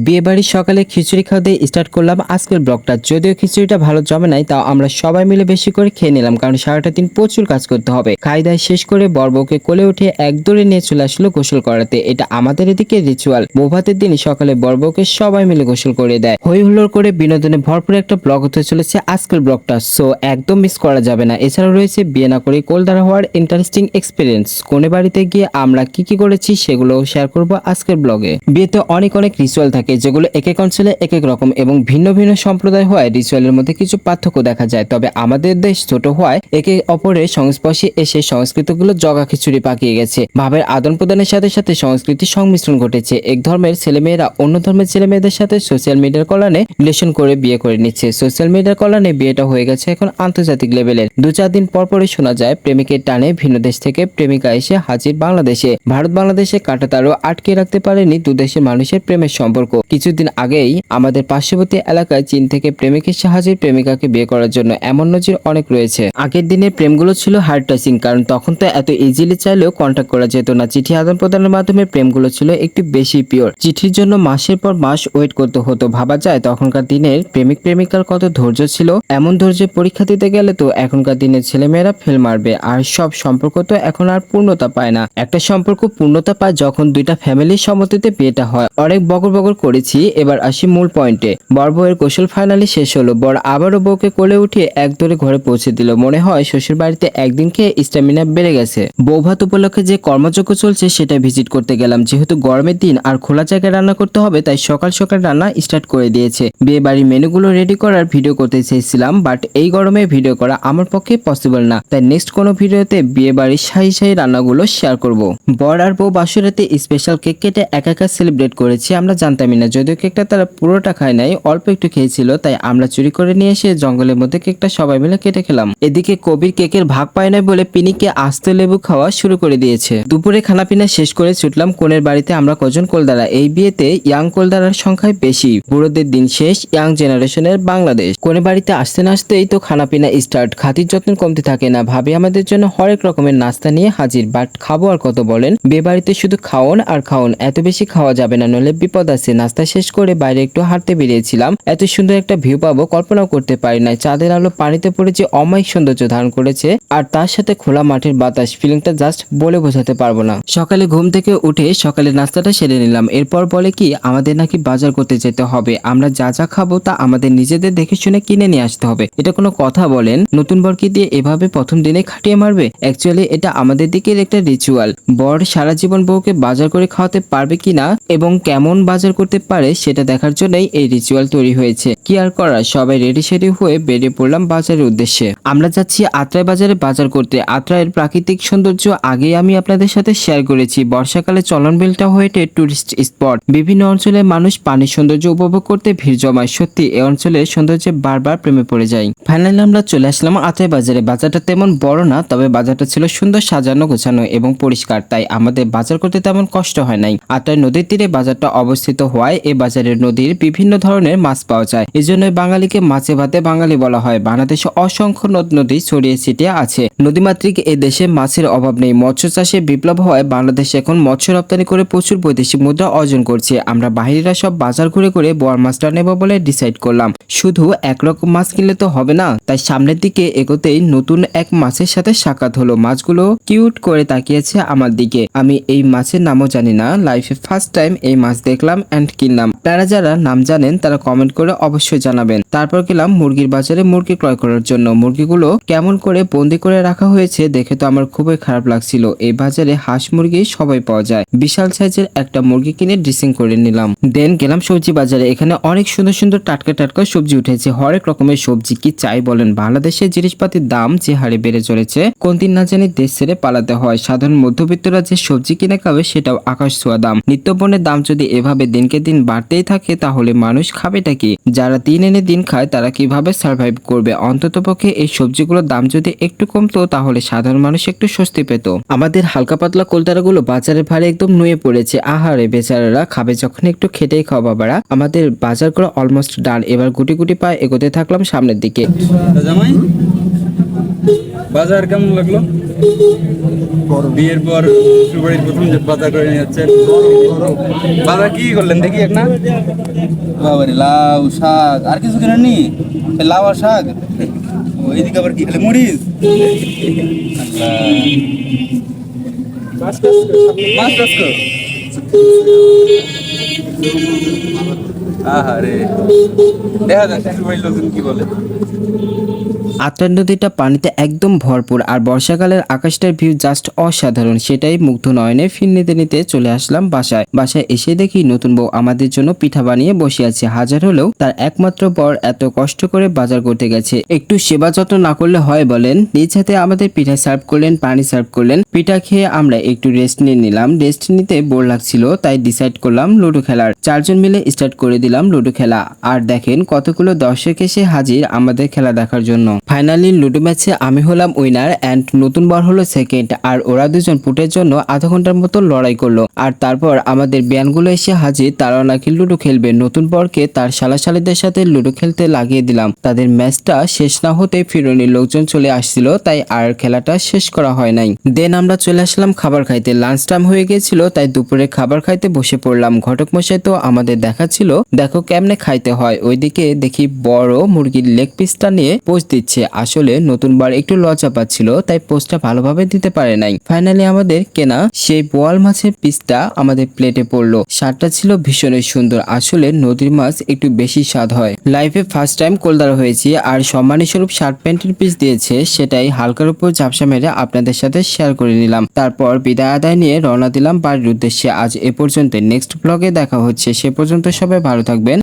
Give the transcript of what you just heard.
বিয়ে বাড়ির সকালে খিচুড়ি খাওয়া দিয়ে স্টার্ট করলাম আজকের ব্লগটা। যদিও খিচুড়িটা ভালো জমে নাই, তাও আমরা সবাই মিলে বেশি করে খেয়ে নিলাম, কারণ সারাটা দিন প্রচুর কাজ করতে হবে। খাই দায় শেষ করে বর বউকে কোলে উঠে এক দৌড়ে নিয়ে চলে আসলো গোসল করাতে। এটা আমাদের এদিকে রিচুয়াল। বৌভাতের দিন সকালে বর বউকে সবাই মিলে গোসল করে দেয়। হই হুল্লোড় করে বিনোদনে ভরপুর একটা ব্লগ হতে চলেছে আজকের ব্লগটা, সো একদম মিস করা যাবে না। এছাড়াও রয়েছে বিয়ে না করে কলদারা হওয়ার ইন্টারেস্টিং এক্সপিরিয়েন্স। কোনে বাড়িতে গিয়ে আমরা কি করেছি সেগুলো শেয়ার করব আজকের ব্লগে। বিয়েতে অনেক রিচুয়াল থাকে, যেগুলো এক এক অঞ্চলে এক এক রকম এবং ভিন্ন ভিন্ন সম্প্রদায় হওয়ায় রিচুয়ালের মধ্যে কিছু পার্থক্য দেখা যায়। তবে আমাদের দেশ ছোট হওয়ায় একে অপরের সংস্পর্শে এসে সংস্কৃতিগুলো জগা খিচুড়ি পাকিয়ে গেছে। ভাবের আদান প্রদানের সাথে সাথে সংস্কৃতির সংমিশ্রণ ঘটেছে। এক ধর্মের ছেলেমেয়েরা অন্য ধর্মের ছেলেমেয়েদের সাথে সোশ্যাল মিডিয়ার কল্যাণে রিলেশন করে বিয়ে করে নিচ্ছে। সোশ্যাল মিডিয়ার কল্যাণে বিয়েটা হয়ে গেছে এখন আন্তর্জাতিক লেভেলের। 2-4 দিন পরপরই শোনা যায় প্রেমিকের টানে ভিন্ন দেশ থেকে প্রেমিকা এসে হাজির বাংলাদেশে। ভারত বাংলাদেশে কাঁটাতারও আটকে রাখতে পারেনি দুদেশের মানুষের প্রেমের সম্পর্ক। কিছুদিন আগেই আমাদের পার্শ্ববর্তী এলাকায় চীন থেকে প্রেমিকের সাহায্যে প্রেমিকাকে বিয়ে করার জন্য এমন নজির অনেক রয়েছে। আগের দিনের প্রেমগুলো ছিল হার্ট টাচিং, কারণ তখন তো এত ইজিলি চাইলেও কন্ট্যাক্ট করা যেত না। চিঠি আদান প্রদানের মাধ্যমে প্রেমগুলো ছিল একটু বেশি পিওর। চিঠির জন্য মাসের পর মাস ওয়েট করতে হতো। ভাবা যায় তখনকার দিনের প্রেমিক প্রেমিকার কত ধৈর্য ছিল। এমন ধৈর্যের পরীক্ষা দিতে গেলে তো এখনকার দিনের ছেলেমেয়েরা ফেল মারবে। আর সব সম্পর্ক তো এখন আর পূর্ণতা পায় না। একটা সম্পর্ক পূর্ণতা পায় যখন দুইটা ফ্যামিলির সম্মতিতে বিয়েটা হয়। অনেক বগর করেছি, এবার আসি মূল পয়েন্টে। বর বউয়ের গোসল ফাইনালি শেষ হলো। বর আবারও বউকে কোলে উঠিয়ে এক দৌড়ে ঘরে পৌঁছে দিল। মনে হয় শ্বশুর বাড়িতে একদিন খেয়ে স্ট্যামিনা বেড়ে গেছে। বৌভাত উপলক্ষে যে কর্মযজ্ঞ চলছে সেটা ভিজিট করতে গেলাম। যেহেতু গরমের দিন আর খোলা জায়গায় রান্না করতে হবে, তাই সকাল সকাল রান্না স্টার্ট করে দিয়েছে। বিয়ে বাড়ির মেনুগুলো রেডি করার ভিডিও করতে চেয়েছিলাম, বাট এই গরমে ভিডিও করা আমার পক্ষে পসিবল না। তাই নেক্সট কোনো ভিডিওতে বিয়ে বাড়ির শাহী রান্নাগুলো শেয়ার করব। বর আর বউ বাসুরাতে স্পেশাল কেক কেটে একা সেলিব্রেট করেছি। আমরা জানতামই না, যদিও কেকটা তারা পুরোটা খায় নাই, অল্প একটু খেয়েছিল, তাই আমরা চুরি করে নিয়ে এসে জঙ্গলের মধ্যে কেকটা সবাই মিলে কেটে খেলাম। এদিকে কবির কেকের ভাগ পায় না বলে পিনিকে আস্তে লেবু খাওয়া শুরু করে দিয়েছে। দুপুরে খানাপিনা শেষ করে ছুটলাম কোনের বাড়িতে। আমরা কজন কোলদারা, এই বিয়েতে ইয়াং কোলদারার সংখ্যায় বেশি। বুড়োদের দিন শেষ, ইয়াং জেনারেশনের বাংলাদেশ। কোনে বাড়িতে আসতে না আসতেই তো খানাপিনা স্টার্ট। খাতির যত্ন কমতে থাকে না। ভাবি আমাদের জন্য হরেক রকমের নাস্তা নিয়ে হাজির, বাট খাবো আর কত বলেন। বিয়ে বাড়িতে শুধু খাওন আর খাওন, এত বেশি খাওয়া যাবে না, নইলে বিপদ আছে। নাস্তা শেষ করে বাইরে একটু হাঁটতে বেরিয়েছিলাম। এত সুন্দর একটা ভিউ পাবো কল্পনাও করতে পারি না। চাঁদের আলো পানিতে পড়ে যে অমায়িক সৌন্দর্য ধারণ করেছে, আর তার সাথে খোলা মাঠের বাতাস, ফিলিংটা জাস্ট বলে বোঝাতে পারবো না। সকালে ঘুম থেকে উঠে সকালে নাস্তাটা সেরে নিলাম। এরপর বলে কি আমাদের নাকি বাজার করতে যেতে হবে। আমরা যা যা খাবো তা আমাদের নিজেদের দেখে শুনে কিনে নিয়ে আসতে হবে। এটা কোনো কথা বলেন? নতুন বরকে দিয়ে এভাবে প্রথম দিনে খাটিয়ে মারবে? অ্যাকচুয়ালি এটা আমাদের দিকের একটা রিচুয়াল। বর সারা জীবন বউকে বাজার করে খাওয়াতে পারবে কিনা এবং কেমন বাজার করতে পারে সেটা দেখার জন্যই এই রিচুয়াল তৈরি হয়েছে। কি আর করার, সবাই রেডি সেডি হয়ে বেরিয়ে পড়লাম বাজারের উদ্দেশ্যে। আমরা যাচ্ছি আত্রাই বাজারে বাজার করতে। আত্রাইয়ের প্রাকৃতিক সৌন্দর্য আগেই আমি আপনাদের সাথে শেয়ার করেছি। বর্ষাকালে চলনবিলটা হয়ে টুরিস্ট স্পট। বিভিন্ন অঞ্চলের মানুষ পানির সৌন্দর্য উপভোগ করতে ভিড় জমায়। সত্যি এই অঞ্চলের সৌন্দর্যে বারবার প্রেমে পড়ে যাই। ফাইনালি আমরা চলে আসলাম আত্রাই বাজারে। বাজারটা তেমন বড় না, তবে বাজারটা ছিল সুন্দর সাজানো গোছানো এবং পরিষ্কার, তাই আমাদের বাজার করতে তেমন কষ্ট হয় নাই। আত্রাই নদীর তীরে বাজারটা অবস্থিত হওয়ায় এ বাজারের নদীর বিভিন্ন ধরনের মাছ পাওয়া যায়। এজন্যই বাঙালিকে মাছে ভাতে বাঙালি বলা হয়। বাংলাদেশে অসংখ্য নদ নদী ছড়িয়ে ছিটিয়ে আছে। নদীমাতৃক এ দেশে মাছের অভাব নেই। মৎস্য চাষে বিপ্লব হওয়ায় বাংলাদেশ এখন মৎস্য রপ্তানি করে প্রচুর বৈদেশিক মুদ্রা অর্জন করছে। আমরা বাহিনীরা সব বাজার ঘুরে ঘুরে বোয়াল মাছটা নেব বলে ডিসাইড করলাম। শুধু একরকম মাছ কিনলে তো হবে না, তাই সামনের দিকে এগোতেই নতুন এক মাছের সাথে সাক্ষাৎ হলো। মাছগুলো কিউট করে তাকিয়েছে আমার দিকে। আমি এই মাছের নামও জানি না, লাইফে ফার্স্ট টাইম এই মাছ দেখলাম এন্ড কিনলাম। তারা যারা নাম জানেন তারা কমেন্ট করে অবশ্যই জানাবেন। তারপর গেলাম মুরগির বাজারে মুরগি ক্রয় করার জন্য। মুরগিগুলো কেমন করে বন্দি করে রাখা হয়েছে দেখে তো আমার খুবই খারাপ লাগছিল। এই বাজারে হাঁস মুরগি সবাই পাওয়া যায়। বিশাল সাইজের একটা মুরগি কিনে ড্রেসিং করে নিলাম। দেন গেলাম সবজি বাজারে। এখানে অনেক সুন্দর সুন্দর টাটকা সবজি উঠেছে। হরেক রকমের সবজি, কি চাই বলেন। বাংলাদেশের জিনিসপাতির দাম যে হারে বেড়ে চলেছে, কোন দিন না জানি দেশ ছেড়ে পালাতে হয়। সাধারণ মধ্যবিত্তরা যে সবজি কিনে খাবে সেটাও আকাশ ছোঁয়া দাম। নিত্যপণ্যের দাম যদি এভাবে দিনকে দিন বাড়তেই থাকে তাহলে মানুষ খাবেটা কি? যারা দিন এনে দিন খায় তারা কিভাবে সার্ভাইভ করবে? অন্ততপক্ষে এই সবজিগুলোর দাম যদি একটু কমতো তাহলে সাধারণ মানুষ একটু স্বস্তি পেত। আমাদের হালকা পাতলা কোলতারাগুলো বাজারের ভারে একদম নুয়ে পড়েছে। আহারে বেচারারা, খাবে যখন একটু খেটেই খাও বাবারা। আমাদের বাজার করা অলমোস্ট ডান। এবার গুটি গুটি পায়ে এগোতে থাকলাম সামনের দিকে। বাজার কেমন লাগলো? বিয়ের পর শ্বশুরবাড়ির প্রথম যে বাজার করে নিয়ে যাচ্ছেন, বাজার কি করলেন দেখি এক না? বাবারে লাউ শাক আর কিছু কেনেননি? এই লাউ আর শাক। ও, এইদিকে আবার কি খেলে মরিচ? মাছ টাছ কর। আহারে, দেখা যাক শ্বশুরবাড়ির লোকজন কি বলে। আত্রাই নদীটা পানিতে একদম ভরপুর আর বর্ষাকালের আকাশটার ভিউ জাস্ট অসাধারণ। সেটাই মুগ্ধ নয়নে ফিল নিতে নিতে চলে আসলাম বাসায় এসে দেখি নতুন বউ আমাদের জন্য পিঠা বানিয়ে বসে আছে। হাজার হলেও তার একমাত্র বর এত কষ্ট করে বাজার করতে গেছে, একটু সেবা যত্ন না করলে হয় বলেন? নিজ হাতে আমাদের পিঠা সার্ভ করলেন, পানি সার্ভ করলেন। পিঠা খেয়ে আমরা একটু রেস্ট নিয়ে নিলাম। রেস্ট নিতে বোর লাগছিল, তাই ডিসাইড করলাম লুডো খেলার। 4 জন মিলে স্টার্ট করে দিলাম লুডো খেলা। আর দেখেন কতগুলো দর্শক এসে হাজির আমাদের খেলা দেখার জন্য। ফাইনালি লুডো ম্যাচে আমি হলাম উইনার অ্যান্ড নতুন বর হলো সেকেন্ড। আর ওরা দুজন পুটের জন্য আধা ঘন্টার মতো লড়াই করলো। আর তারপর আমাদের বিয়ানগুলো এসে হাজির, তারাও নাকি লুডো খেলবে। নতুন বরকে তার শালাশালিদের সাথে লুডো খেলতে লাগিয়ে দিলাম। তাদের ম্যাচটা শেষ না হতে ফিরনির লোকজন চলে আসছিল, তাই আর খেলাটা শেষ করা হয় নাই। দেন আমরা চলে আসলাম খাবার খাইতে। লাঞ্চ টাইম হয়ে গেছিল, তাই দুপুরে খাবার খাইতে বসে পড়লাম। ঘটক মশাই তো আমাদের দেখাচ্ছিল দেখো কেমনে খাইতে হয়। ওইদিকে দেখি বড় মুরগির লেগ পিসটা নিয়ে পোস্ট দিচ্ছে। আসলে নতুন বার একটু লজ্জা পাচ্ছিল, তাই পোস্টটা ভালোভাবে দিতে পারে নাই। ফাইনালি আমাদের কেনা সেই বোয়াল মাছের পিসটা আমাদের প্লেটে পড়লো। স্বাদটা ছিল ভীষণই সুন্দর। আসলে নদীর মাছ একটু বেশি স্বাদ হয়। লাইফে ফার্স্ট টাইম কোলদার হয়েছি, আর সম্মানী স্বরূপ শার্ট প্যান্টের পিস দিয়েছে, সেটাই হালকার উপর ঝাপসা মেরে আপনাদের সাথে শেয়ার করে নিলাম। তারপর বিদায় আদায় নিয়ে রওনা দিলাম বাড়ির উদ্দেশ্যে। আজ এ পর্যন্ত, নেক্সট ব্লগে দেখা হচ্ছে। সে পর্যন্ত সবাই ভালো থাকবেন।